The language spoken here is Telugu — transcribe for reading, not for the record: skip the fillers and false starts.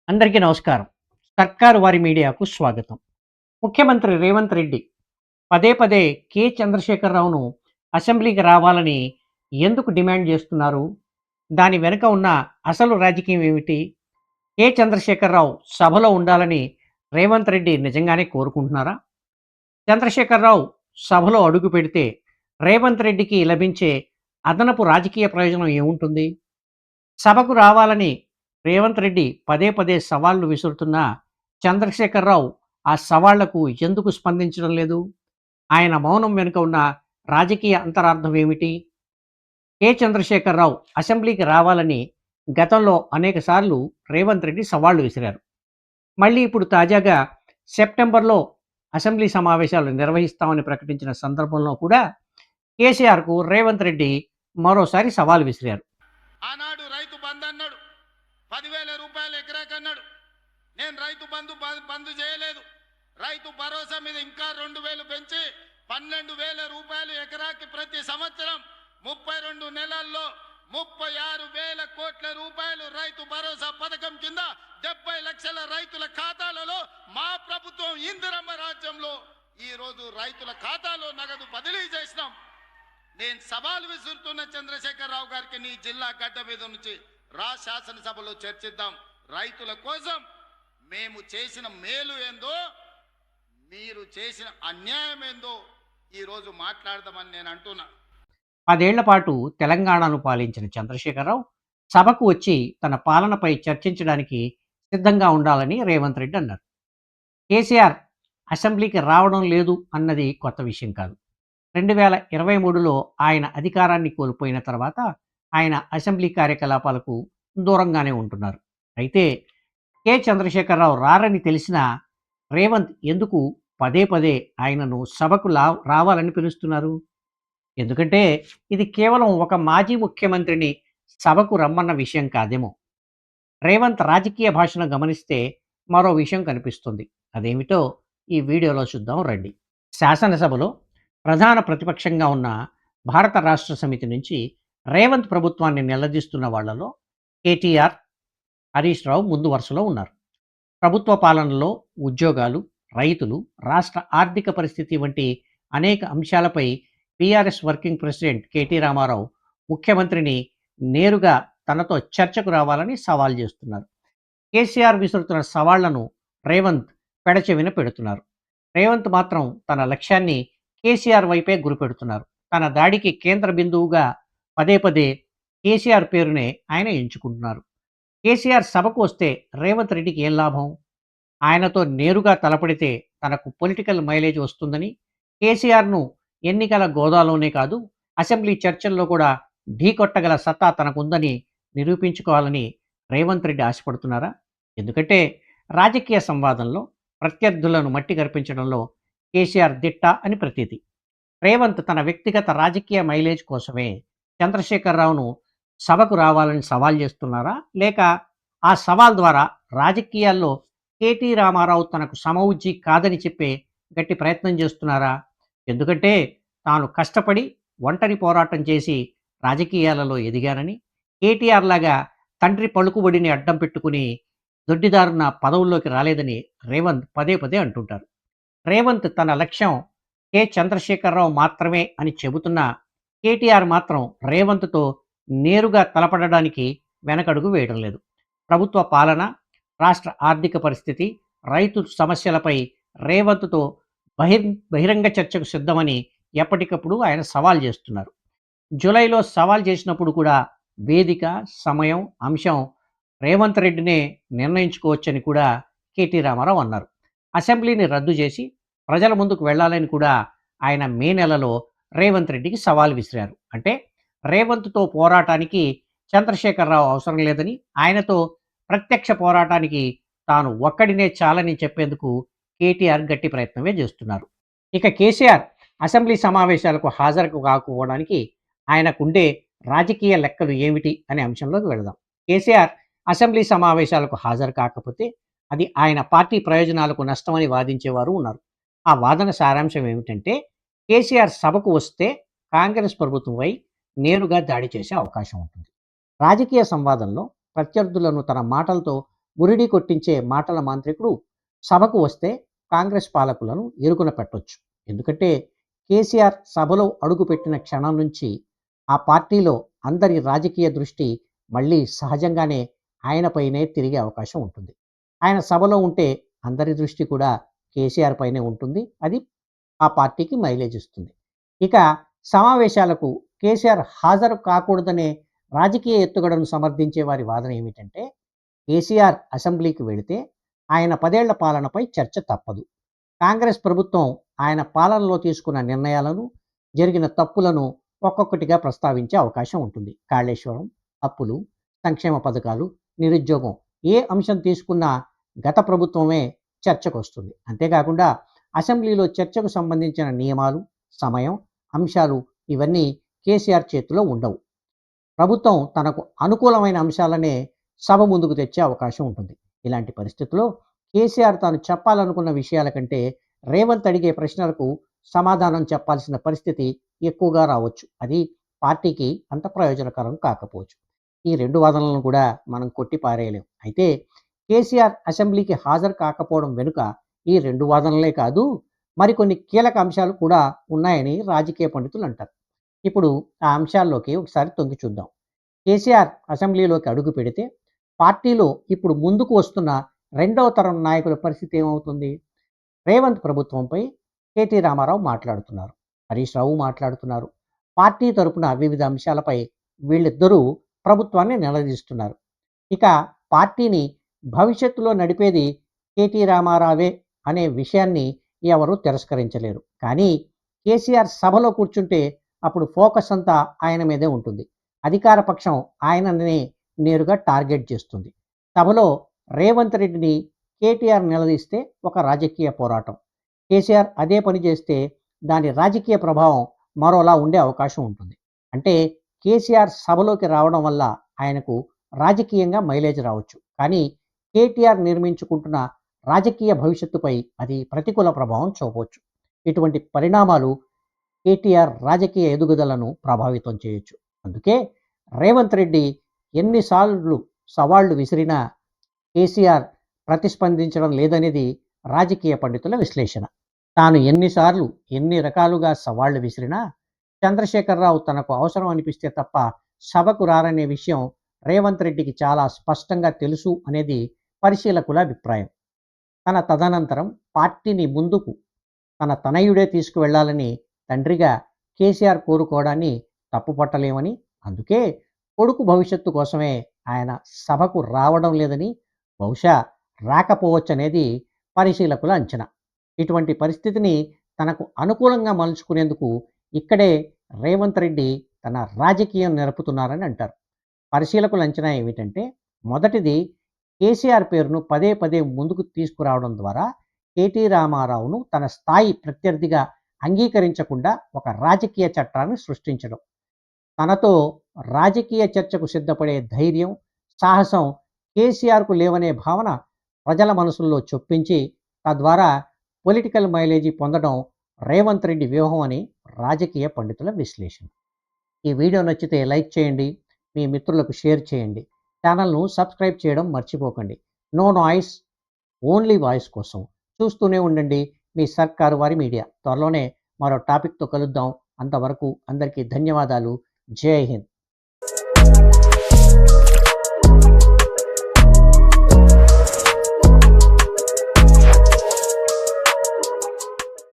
అందరికీ నమస్కారం. సర్కారు వారి మీడియాకు స్వాగతం. ముఖ్యమంత్రి రేవంత్ రెడ్డి పదే పదే చంద్రశేఖరరావును అసెంబ్లీకి రావాలని ఎందుకు డిమాండ్ చేస్తున్నారు? దాని వెనుక ఉన్న అసలు రాజకీయం ఏమిటి? చంద్రశేఖరరావు సభలో ఉండాలని రేవంత్ రెడ్డి నిజంగానే కోరుకుంటున్నారా? చంద్రశేఖరరావు సభలో అడుగుపెడితే రేవంత్ రెడ్డికి లభించే అదనపు రాజకీయ ప్రయోజనం ఏముంటుంది? సభకు రావాలని రేవంత్ రెడ్డి పదే పదే సవాళ్లు విసురుతున్నా చంద్రశేఖరరావు ఆ సవాళ్లకు ఎందుకు స్పందించడం లేదు? ఆయన మౌనం వెనుక ఉన్న రాజకీయ అంతరార్థం ఏమిటి? చంద్రశేఖరరావు అసెంబ్లీకి రావాలని గతంలో అనేకసార్లు రేవంత్ రెడ్డి సవాళ్లు విసిరారు. మళ్ళీ ఇప్పుడు తాజాగా సెప్టెంబర్లో అసెంబ్లీ సమావేశాలు నిర్వహిస్తామని ప్రకటించిన సందర్భంలో కూడా కేసీఆర్కు రేవంత్ రెడ్డి మరోసారి సవాల్ విసిరారు. ఆనాడు రైతు బంధు అన్నాడు, 10,000 రూపాయలు ఎకరాకన్నాడు. నేను రైతు బంధు చేయలేదు. రైతు భరోసా మీద ఇంకా 2,000 పెంచి 12,000 రూపాయలు ఎకరాకి ప్రతి సంవత్సరం 32 నెలల్లో 36,000 కోట్ల రూపాయలు రైతు భరోసా పథకం కింద 70 లక్షల రైతుల ఖాతాలలో మా ప్రభుత్వం ఇందిరమ్మ రాజ్యంలో ఈ రోజు రైతుల ఖాతాలో నగదు బదిలీ చేసినాం. నేను సవాల్ విసురుతున్న చంద్రశేఖరరావు గారికి నీ జిల్లా గడ్డ మీద నుంచి రా, శాసనసభలో చర్చిద్దాం. రైతుల కోసం మేము చేసిన మేలు ఏందో, మీరు చేసిన అన్యాయం ఏందో ఈరోజు మాట్లాడదామని నేను అంటున్నా. 10 ఏళ్ల పాటు తెలంగాణను పాలించిన చంద్రశేఖరరావు సభకు వచ్చి తన పాలనపై చర్చించడానికి సిద్ధంగా ఉండాలని రేవంత్ రెడ్డి అన్నారు. కేసీఆర్ అసెంబ్లీకి రావడం లేదు అన్నది కొత్త విషయం కాదు. 2023లో ఆయన అధికారాన్ని కోల్పోయిన తర్వాత ఆయన అసెంబ్లీ కార్యకలాపాలకు దూరంగానే ఉంటున్నారు. అయితే చంద్రశేఖరరావు రారని తెలిసినా రేవంత్ ఎందుకు పదే పదే ఆయనను సభకు రావాలని పిలుస్తున్నారు? ఎందుకంటే ఇది కేవలం ఒక మాజీ ముఖ్యమంత్రిని సభకు రమ్మన్న విషయం కాదేమో. రేవంత్ రాజకీయ భాషను గమనిస్తే మరో విషయం కనిపిస్తుంది. అదేమిటో ఈ వీడియోలో చూద్దాం రండి. శాసనసభలో ప్రధాన ప్రతిపక్షంగా ఉన్న భారత రాష్ట్ర సమితి నుంచి రేవంత్ ప్రభుత్వాన్ని నిలదీస్తున్న వాళ్లలో కేటీఆర్, హరీష్ రావు ముందు వరుసలో ఉన్నారు. ప్రభుత్వ పాలనలో ఉద్యోగాలు, రైతులు, రాష్ట్ర ఆర్థిక పరిస్థితి వంటి అనేక అంశాలపై టీఆర్ఎస్ వర్కింగ్ ప్రెసిడెంట్ కేటీ రామారావు ముఖ్యమంత్రిని నేరుగా తనతో చర్చకు రావాలని సవాల్ చేస్తున్నారు. కేసీఆర్ విసురుతున్న సవాళ్లను రేవంత్ పెడచెవిన పెడుతున్నారు. రేవంత్ మాత్రం తన లక్ష్యాన్ని కేసీఆర్ వైపే గురిపెడుతున్నారు. తన దాడికి కేంద్ర బిందువుగా పదే పదే కేసీఆర్ పేరునే ఆయన ఎంచుకుంటున్నారు. కేసీఆర్ సభకు వస్తే రేవంత్ రెడ్డికి ఏం లాభం? ఆయనతో నేరుగా తలపడితే తనకు పొలిటికల్ మైలేజ్ వస్తుందని, కేసీఆర్ను ఎన్నికల గోదాలోనే కాదు అసెంబ్లీ చర్చల్లో కూడా ఢీకొట్టగల సత్తా తనకుందని నిరూపించుకోవాలని రేవంత్ రెడ్డి ఆశపడుతున్నారా? ఎందుకంటే రాజకీయ సంవాదంలో ప్రత్యర్థులను మట్టి కరిపించడంలో కేసీఆర్ దిట్ట అని ప్రతీతి. రేవంత్ తన వ్యక్తిగత రాజకీయ మైలేజ్ కోసమే చంద్రశేఖరరావును సభకు రావాలని సవాల్ చేస్తున్నారా? లేక ఆ సవాల్ ద్వారా రాజకీయాల్లో కేటీ రామారావు తనకు సమవుజ్జి కాదని చెప్పే గట్టి ప్రయత్నం చేస్తున్నారా? ఎందుకంటే తాను కష్టపడి ఒంటరి పోరాటం చేసి రాజకీయాలలో ఎదిగానని, కేటీఆర్ లాగా తండ్రి పలుకుబడిని అడ్డం పెట్టుకుని దొడ్డిదారున పదవుల్లోకి రాలేదని రేవంత్ పదే పదే అంటుంటారు. రేవంత్ తన లక్ష్యం చంద్రశేఖరరావు మాత్రమే అని చెబుతున్న కేటీఆర్ మాత్రం రేవంత్తో నేరుగా తలపడడానికి వెనకడుగు వేయడం లేదు. ప్రభుత్వ పాలన, రాష్ట్ర ఆర్థిక పరిస్థితి, రైతు సమస్యలపై రేవంత్తో బహిరంగ చర్చకు సిద్ధమని ఎప్పటికప్పుడు ఆయన సవాల్ చేస్తున్నారు. జూలైలో సవాల్ చేసినప్పుడు కూడా వేదిక, సమయం, అంశం రేవంత్ రెడ్డినే నిర్ణయించుకోవచ్చని కూడా కేటీ రామారావు అన్నారు. అసెంబ్లీని రద్దు చేసి ప్రజల ముందుకు వెళ్లాలని కూడా ఆయన మే నెలలో రేవంత్ రెడ్డికి సవాల్ విసిరారు. అంటే రేవంత్తో పోరాటానికి చంద్రశేఖరరావు అవసరం లేదని, ఆయనతో ప్రత్యక్ష పోరాటానికి తాను ఒక్కడినే చాలని చెప్పేందుకు కేటీఆర్ గట్టి ప్రయత్నమే చేస్తున్నారు. ఇక కేసీఆర్ అసెంబ్లీ సమావేశాలకు హాజరు కాకపోవడానికి ఆయనకుండే రాజకీయ లెక్కలు ఏమిటి అనే అంశంలోకి వెళదాం. కేసీఆర్ అసెంబ్లీ సమావేశాలకు హాజరు కాకపోతే అది ఆయన పార్టీ ప్రయోజనాలకు నష్టమని వాదించేవారు ఉన్నారు. ఆ వాదన సారాంశం ఏమిటంటే కేసీఆర్ సభకు వస్తే కాంగ్రెస్ ప్రభుత్వంపై నేరుగా దాడి చేసే అవకాశం ఉంటుంది. రాజకీయ సంవాదంలో ప్రత్యర్థులను తన మాటలతో మురిడి కొట్టించే మాటల మాంత్రికుడు సభకు వస్తే కాంగ్రెస్ పాలకులను ఇరుకున పెట్టొచ్చు. ఎందుకంటే కేసీఆర్ సభలో అడుగుపెట్టిన క్షణం నుంచి ఆ పార్టీలో అందరి రాజకీయ దృష్టి మళ్ళీ సహజంగానే ఆయనపైనే తిరిగే అవకాశం ఉంటుంది. ఆయన సభలో ఉంటే అందరి దృష్టి కూడా కేసీఆర్ పైనే ఉంటుంది. అది ఆ పార్టీకి మైలేజ్ ఇస్తుంది. ఇక సమావేశాలకు కేసీఆర్ హాజరు కాకూడదనే రాజకీయ ఎత్తుగడను సమర్థించే వారి వాదన ఏమిటంటే కేసీఆర్ అసెంబ్లీకి వెళితే ఆయన 10 ఏళ్ల పాలనపై చర్చ తప్పదు. కాంగ్రెస్ ప్రభుత్వం ఆయన పాలనలో తీసుకున్న నిర్ణయాలను, జరిగిన తప్పులను ఒక్కొక్కటిగా ప్రస్తావించే అవకాశం ఉంటుంది. కాళేశ్వరం, అప్పులు, సంక్షేమ పథకాలు, నిరుద్యోగం ఏ అంశం తీసుకున్నా గత ప్రభుత్వమే చర్చకొస్తుంది. అంతేకాకుండా అసెంబ్లీలో చర్చకు సంబంధించిన నియమాలు, సమయం, అంశాలు ఇవన్నీ కేసీఆర్ చేతిలో ఉండవు. ప్రభుత్వం తనకు అనుకూలమైన అంశాలనే సభ ముందుకు తెచ్చే అవకాశం ఉంటుంది. ఇలాంటి పరిస్థితుల్లో కేసీఆర్ తాను చెప్పాలనుకున్న విషయాల కంటే రేవంత్ అడిగే ప్రశ్నలకు సమాధానం చెప్పాల్సిన పరిస్థితి ఎక్కువగా రావచ్చు. అది పార్టీకి అంత ప్రయోజనకరం కాకపోవచ్చు. ఈ 2 వాదనలను కూడా మనం కొట్టి పారేయలేం. అయితే కేసీఆర్ అసెంబ్లీకి హాజరు కాకపోవడం వెనుక ఈ 2 వాదనలే కాదు, మరికొన్ని కీలక అంశాలు కూడా ఉన్నాయని రాజకీయ పండితులు అంటారు. ఇప్పుడు ఆ అంశాల్లోకి ఒకసారి తొంగి చూద్దాం. కేసీఆర్ అసెంబ్లీలోకి అడుగు పెడితే పార్టీలో ఇప్పుడు ముందుకు వస్తున్న రెండవ తరం నాయకుల పరిస్థితి ఏమవుతుంది? రేవంత్ ప్రభుత్వంపై కేటీ రామారావు మాట్లాడుతున్నారు. హరీష్ రావు మాట్లాడుతున్నారు. పార్టీ తరపున వివిధ అంశాలపై వీళ్ళిద్దరూ ప్రభుత్వాన్ని నిలదీస్తున్నారు. ఇక పార్టీని భవిష్యత్తులో నడిపేది కేటీ రామారావే అనే విషయాన్ని ఎవరూ తిరస్కరించలేరు. కానీ కేసీఆర్ సభలో కూర్చుంటే అప్పుడు ఫోకస్ అంతా ఆయన మీదే ఉంటుంది. అధికార పక్షం ఆయననే నేరుగా టార్గెట్ చేస్తుంది. సభలో రేవంత్ రెడ్డిని కేటీఆర్ నిలదీస్తే ఒక రాజకీయ పోరాటం. కేసీఆర్ అదే పని చేస్తే దాని రాజకీయ ప్రభావం మరోలా ఉండే అవకాశం ఉంటుంది. అంటే కేసీఆర్ సభలోకి రావడం వల్ల ఆయనకు రాజకీయంగా మైలేజ్ రావచ్చు. కానీ కేటీఆర్ నిర్మించుకుంటున్న రాజకీయ భవిష్యత్తుపై అది ప్రతికూల ప్రభావం చూపవచ్చు. ఇటువంటి పరిణామాలు కేటీఆర్ రాజకీయ ఎదుగుదలను ప్రభావితం చేయొచ్చు. అందుకే రేవంత్ రెడ్డి ఎన్నిసార్లు సవాళ్లు విసిరినా కేసీఆర్ ప్రతిస్పందించడం లేదనేది రాజకీయ పండితుల విశ్లేషణ. తాను ఎన్నిసార్లు ఎన్ని రకాలుగా సవాళ్లు విసిరినా చంద్రశేఖరరావు తనకు అవసరం అనిపిస్తే తప్ప సభకు రారనే విషయం రేవంత్ రెడ్డికి చాలా స్పష్టంగా తెలుసు అనేది పరిశీలకుల అభిప్రాయం. తన తదనంతరం పార్టీని ముందుకు తన తనయుడే తీసుకువెళ్లాలని తండ్రిగా కేసీఆర్ కోరుకోవడాన్ని తప్పుపట్టలేమని, అందుకే కొడుకు భవిష్యత్తు కోసమే ఆయన సభకు రావడం లేదని, బహుశా రాకపోవచ్చనేది పరిశీలకుల అంచనా. ఇటువంటి పరిస్థితిని తనకు అనుకూలంగా మలుచుకునేందుకు ఇక్కడే రేవంత్ రెడ్డి తన రాజకీయం నెరపుతున్నారని అంటారు. పరిశీలకుల అంచనా ఏమిటంటే, మొదటిది కేసీఆర్ పేరును పదే పదే ముందుకు తీసుకురావడం ద్వారా కేటీ రామారావును తన స్థాయి ప్రత్యర్థిగా అంగీకరించకుండా ఒక రాజకీయ చట్టాన్ని సృష్టించడం. తనతో రాజకీయ చర్చకు సిద్ధపడే ధైర్యం, సాహసం కేసీఆర్కు లేవనే భావన ప్రజల మనసుల్లో చొప్పించి తద్వారా పొలిటికల్ మైలేజీ పొందడం రేవంత్ రెడ్డి వ్యూహం అని రాజకీయ పండితుల విశ్లేషణ. ఈ వీడియో నచ్చితే లైక్ చేయండి, మీ మిత్రులకు షేర్ చేయండి. ఛానల్ను సబ్స్క్రైబ్ చేయడం మర్చిపోకండి. నో నాయిస్, ఓన్లీ వాయిస్ కోసం చూస్తూనే ఉండండి మీ సర్కారు వారి మీడియా. త్వరలోనే మరో టాపిక్తో కలుద్దాం. అంతవరకు అందరికీ ధన్యవాదాలు. జై హింద్.